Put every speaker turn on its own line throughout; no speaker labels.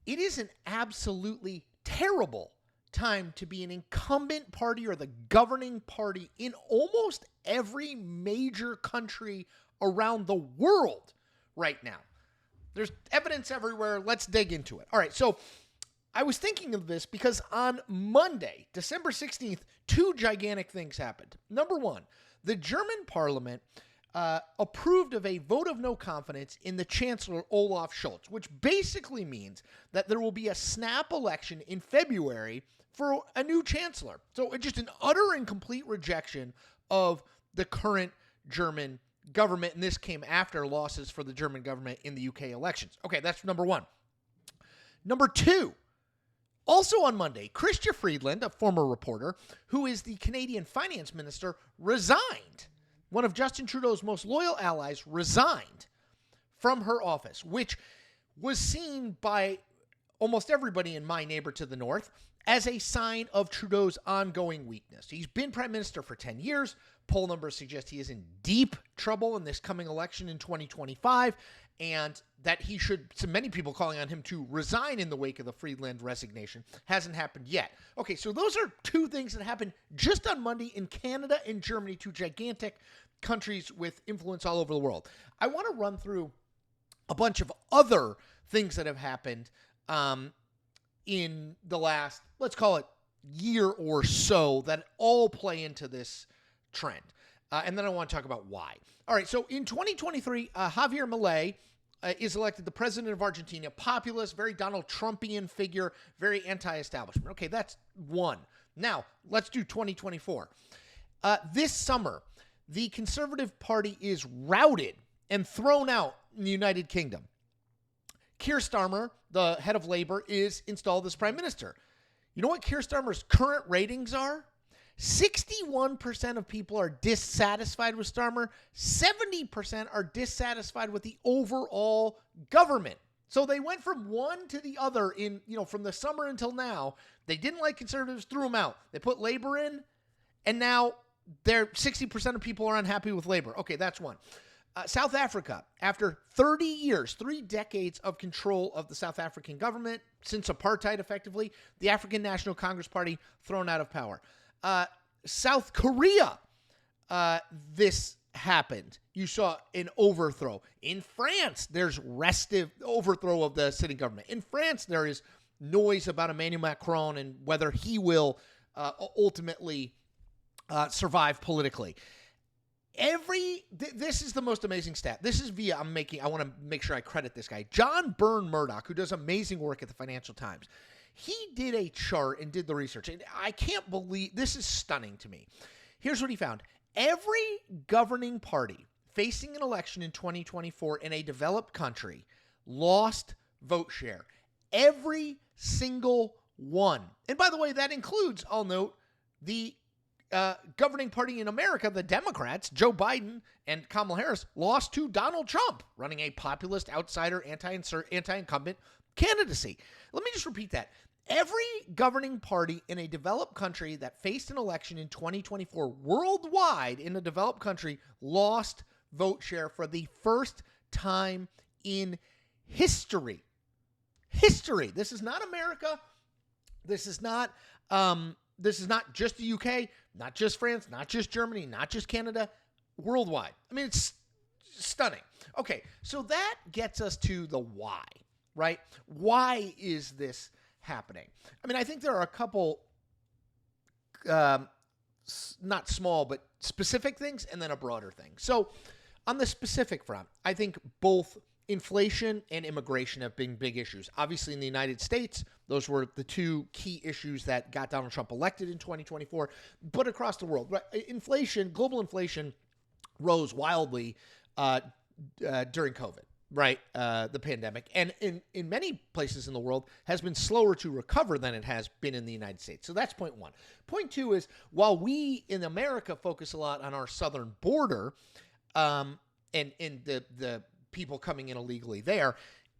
it is an absolutely terrible time to be an incumbent party or the governing party in almost every major country around the world right now. There's evidence everywhere. Let's dig into it. All right, so I was thinking of this because on Monday, December 16th, two gigantic things happened. Number one, the German parliament approved of a vote of no confidence in the Chancellor Olaf Scholz, which basically means that there will be a snap election in February for a new chancellor. So just an utter and complete rejection of the current German government, and this came after losses for the German government in the UK elections. Okay, that's number one. Number two, also on Monday, Chrystia Freeland, a former reporter, who is the Canadian finance minister, resigned. One of Justin Trudeau's most loyal allies resigned from her office, which was seen by almost everybody in my neighbor to the north as a sign of Trudeau's ongoing weakness. He's been prime minister for 10 years. Poll numbers suggest he is in deep trouble in this coming election in 2025, and that he should, so many people calling on him to resign in the wake of the Freeland resignation, hasn't happened yet. Okay, so those are two things that happened just on Monday in Canada and Germany, two gigantic countries with influence all over the world. I want to run through a bunch of other things that have happened in the last, let's call it, year or so that all play into this trend. And then I want to talk about why. All right, so in 2023, Javier Milei is elected the president of Argentina, populist, very Donald Trumpian figure, very anti-establishment. Okay, that's one. Now, let's do 2024. This summer, the Conservative Party is routed and thrown out in the United Kingdom. Keir Starmer, the head of Labour, is installed as prime minister. You know what Keir Starmer's current ratings are? 61% of people are dissatisfied with Starmer. 70% are dissatisfied with the overall government. So they went from one to the other in, from the summer until now. They didn't like Conservatives, threw them out. They put Labour in, and now 60% of people are unhappy with Labour. Okay, that's one. South Africa, after 30 years, 3 decades of control of the South African government, since apartheid effectively, the African National Congress Party thrown out of power. South Korea, this happened. You saw an overthrow. In France, there's restive overthrow of the sitting government. In France, there is noise about Emmanuel Macron and whether he will ultimately survive politically. This is the most amazing stat. This is I want to make sure I credit this guy, John Byrne Murdoch, who does amazing work at the Financial Times. He did a chart and did the research, and I can't believe, this is stunning to me. Here's what he found. Every governing party facing an election in 2024 in a developed country lost vote share. Every single one. And by the way, that includes, I'll note, the governing party in America, the Democrats, Joe Biden and Kamala Harris, lost to Donald Trump, running a populist, outsider, anti-incumbent candidacy. Let me just repeat that. Every governing party in a developed country that faced an election in 2024 worldwide in a developed country lost vote share for the first time in history. History. This is not America. This is not just the UK, not just France, not just Germany, not just Canada, worldwide. I mean, it's stunning. Okay, so that gets us to the why, right? Why is this happening? I mean, I think there are a couple, not small, but specific things, and then a broader thing. So on the specific front, I think both inflation and immigration have been big issues. Obviously, in the United States, those were the two key issues that got Donald Trump elected in 2024. But across the world, inflation, global inflation, rose wildly during COVID, right? The pandemic, and in many places in the world has been slower to recover than it has been in the United States. So that's point one. Point two is, while we in America focus a lot on our southern border, and the people coming in illegally there,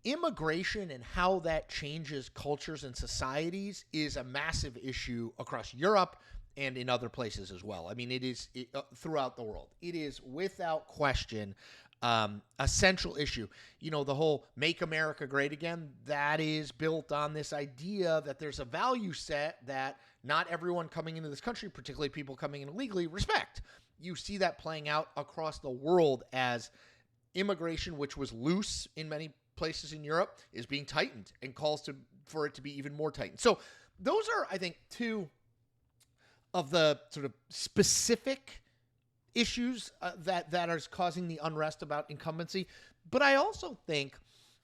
immigration and how that changes cultures and societies is a massive issue across Europe and in other places as well. I mean, it is throughout the world. It is without question a central issue. You know, the whole Make America Great Again, that is built on this idea that there's a value set that not everyone coming into this country, particularly people coming in illegally, respect. You see that playing out across the world as immigration, which was loose in many places in Europe, is being tightened and calls for it to be even more tightened. So those are, I think, two of the sort of specific issues that are causing the unrest about incumbency. But I also think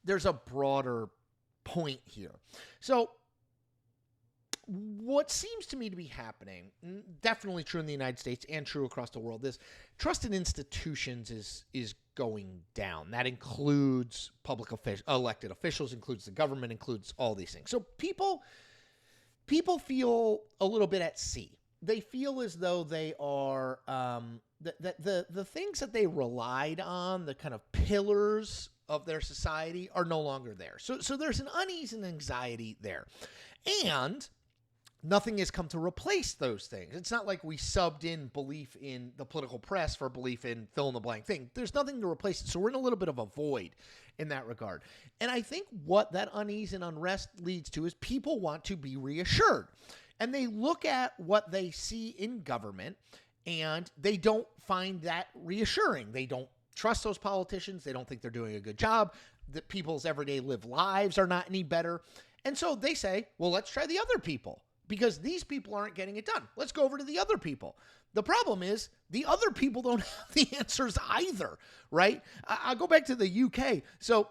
there's a broader point here. So what seems to me to be happening, definitely true in the United States and true across the world, is trust in institutions is going down. That includes elected officials, includes the government, includes all these things. So people feel a little bit at sea. They feel as though they are the things that they relied on, the kind of pillars of their society, are no longer there. So there's an unease and anxiety there. And nothing has come to replace those things. It's not like we subbed in belief in the political press for belief in fill in the blank thing. There's nothing to replace it. So we're in a little bit of a void in that regard. And I think what that unease and unrest leads to is people want to be reassured. And they look at what they see in government and they don't find that reassuring. They don't trust those politicians. They don't think they're doing a good job. That people's everyday lived lives are not any better. And so they say, well, let's try the other people because these people aren't getting it done. Let's go over to the other people. The problem is the other people don't have the answers either, right? I'll go back to the UK. So,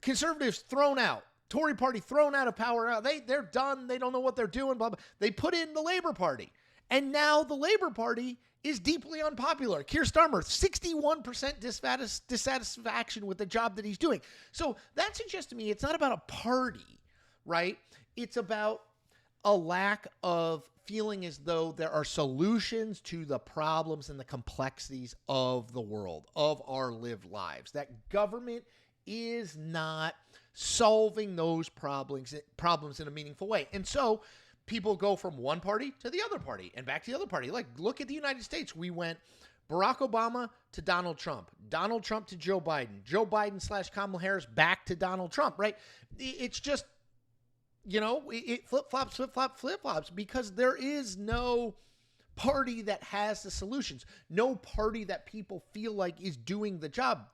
conservatives thrown out. Tory party thrown out of power. They're done. They don't know what they're doing. Blah, blah. They put in the Labour Party. And now the Labour Party is deeply unpopular. Keir Starmer, 61% dissatisfaction with the job that he's doing. So that suggests to me it's not about a party, right? It's about a lack of feeling as though there are solutions to the problems and the complexities of the world, of our lived lives. That government is not solving those problems in a meaningful way. And so people go from one party to the other party and back to the other party. Like, look at the United States. We went Barack Obama to Donald Trump to Joe Biden / Kamala Harris back to Donald Trump, right? It's just, it flip-flops because there is no party that has the solutions, no party that people feel like is doing the job.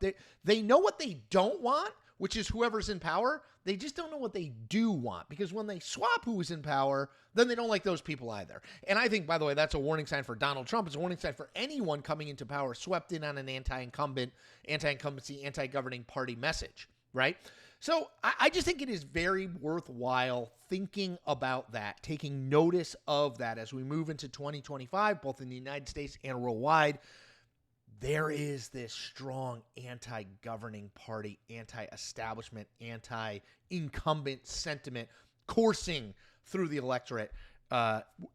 They know what they don't want, which is whoever's in power. They just don't know what they do want, because when they swap who is in power, then they don't like those people either. And I think, by the way, that's a warning sign for Donald Trump. It's a warning sign for anyone coming into power swept in on an anti-incumbency, anti-governing party message, right? So I just think it is very worthwhile thinking about that, taking notice of that as we move into 2025, both in the United States and worldwide. There is this strong anti-governing party, anti-establishment, anti-incumbent sentiment coursing through the electorate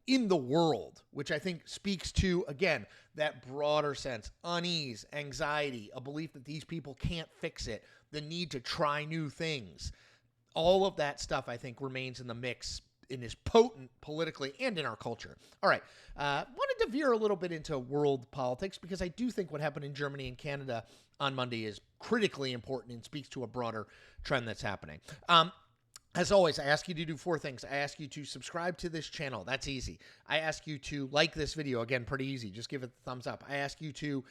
in the world, which I think speaks to, again, that broader sense, unease, anxiety, a belief that these people can't fix it, the need to try new things. All of that stuff, I think, remains in the mix and is potent politically and in our culture. All right. Wanted to veer a little bit into world politics because I do think what happened in Germany and Canada on Monday is critically important and speaks to a broader trend that's happening. As always, I ask you to do 4 things. I ask you to subscribe to this channel. That's easy. I ask you to like this video. Again, pretty easy. Just give it the thumbs up. I ask you to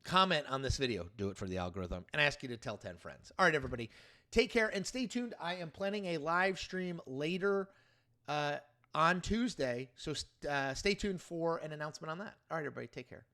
comment on this video. Do it for the algorithm. And I ask you to tell 10 friends. All right, everybody. Take care and stay tuned. I am planning a live stream later on Tuesday, so stay tuned for an announcement on that. All right, everybody. Take care.